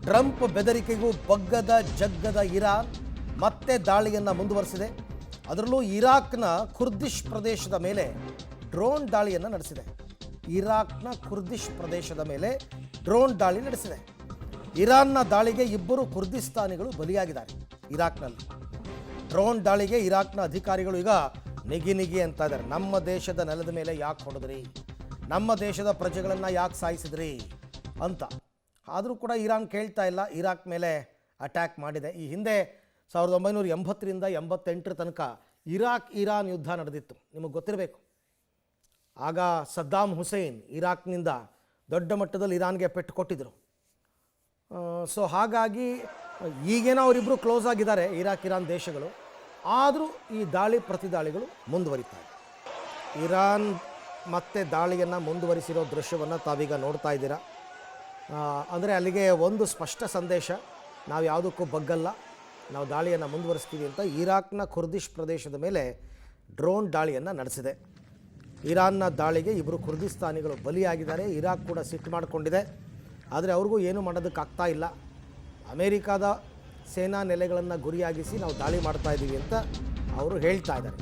Trump ಬೆದರಿಕೆಗೂ ಬಗ್ಗದ ಜಗ್ಗದ Iran ಮತ್ತೆ ದಾಳಿಯನ್ನು ಮುಂದುವರೆಸಿದೆ. ಅದರಲ್ಲೂ ಇರಾಕ್ನ ಕುರ್ದಿಶ್ ಪ್ರದೇಶದ ಮೇಲೆ ಡ್ರೋನ್ ದಾಳಿಯನ್ನು ನಡೆಸಿದೆ. ಇರಾಕ್ನ ಕುರ್ದಿಶ್ ಪ್ರದೇಶದ ಮೇಲೆ ಡ್ರೋನ್ ದಾಳಿ ನಡೆಸಿದೆ. ಇರಾನ್ನ ದಾಳಿಗೆ ಇಬ್ಬರು ಕುರ್ದಿಸ್ತಾನಿಗಳು ಬಲಿಯಾಗಿದ್ದಾರೆ. ಇರಾಕ್ನಲ್ಲಿ ಡ್ರೋನ್ ದಾಳಿಗೆ ಇರಾಕ್ನ ಅಧಿಕಾರಿಗಳು ಈಗ ನಿಗಿ ಅಂತ ಇದ್ದಾರೆ. ನಮ್ಮ ದೇಶದ ನೆಲದ ಮೇಲೆ ಯಾಕೆ ಹೊಡೆದ್ರಿ, ನಮ್ಮ ದೇಶದ ಪ್ರಜೆಗಳನ್ನು ಯಾಕೆ ಸಾಯಿಸಿದ್ರಿ ಅಂತ. ಆದರೂ ಕೂಡ ಇರಾನ್ ಕೇಳ್ತಾ ಇಲ್ಲ. ಇರಾಕ್ ಮೇಲೆ ಅಟ್ಯಾಕ್ ಮಾಡಿದೆ. ಈ ಹಿಂದೆ 1980ರಿಂದ 88 ತನಕ ಇರಾನ್ ಯುದ್ಧ ನಡೆದಿತ್ತು, ನಿಮಗೆ ಗೊತ್ತಿರಬೇಕು. ಆಗ ಸದ್ದಾಮ್ ಹುಸೇನ್ ಇರಾಕ್ನಿಂದ ದೊಡ್ಡ ಮಟ್ಟದಲ್ಲಿ ಇರಾನ್ಗೆ ಪೆಟ್ಟು ಕೊಟ್ಟಿದ್ದರು. ಸೊ ಹಾಗಾಗಿ ಈಗೇನೋ ಅವರಿಬ್ಬರು ಕ್ಲೋಸ್ ಆಗಿದ್ದಾರೆ, ಇರಾನ್ ದೇಶಗಳು. ಆದರೂ ಈ ದಾಳಿ ಪ್ರತಿದಾಳಿಗಳು ಮುಂದುವರಿತಾರೆ. ಇರಾನ್ ಮತ್ತೆ ದಾಳಿಯನ್ನು ಮುಂದುವರಿಸಿರೋ ದೃಶ್ಯವನ್ನು ತಾವೀಗ ನೋಡ್ತಾ ಇದ್ದೀರಾ. ಅಂದರೆ ಅಲ್ಲಿಗೆ ಒಂದು ಸ್ಪಷ್ಟ ಸಂದೇಶ, ನಾವು ಯಾವುದಕ್ಕೂ ಬಗ್ಗಲ್ಲ, ನಾವು ದಾಳಿಯನ್ನು ಮುಂದುವರಿಸ್ತೀವಿ ಅಂತ ಇರಾಕ್ನ ಕುರ್ದಿಶ್ ಪ್ರದೇಶದ ಮೇಲೆ ಡ್ರೋನ್ ದಾಳಿಯನ್ನು ನಡೆಸಿದೆ. ಇರಾನ್ನ ದಾಳಿಗೆ ಇಬ್ಬರು ಕುರ್ದಿಸ್ತಾನಿಗಳು ಬಲಿಯಾಗಿದ್ದಾರೆ. ಇರಾಕ್ ಕೂಡ ಸಿಟ್ಟು ಮಾಡಿಕೊಂಡಿದೆ. ಆದರೆ ಅವ್ರಿಗೂ ಏನೂ ಮಾಡೋದಕ್ಕಾಗ್ತಾ ಇಲ್ಲ. ಅಮೇರಿಕಾದ ಸೇನಾ ನೆಲೆಗಳನ್ನು ಗುರಿಯಾಗಿಸಿ ನಾವು ದಾಳಿ ಮಾಡ್ತಾ ಇದ್ದೀವಿ ಅಂತ ಅವರು ಹೇಳ್ತಾ ಇದ್ದಾರೆ.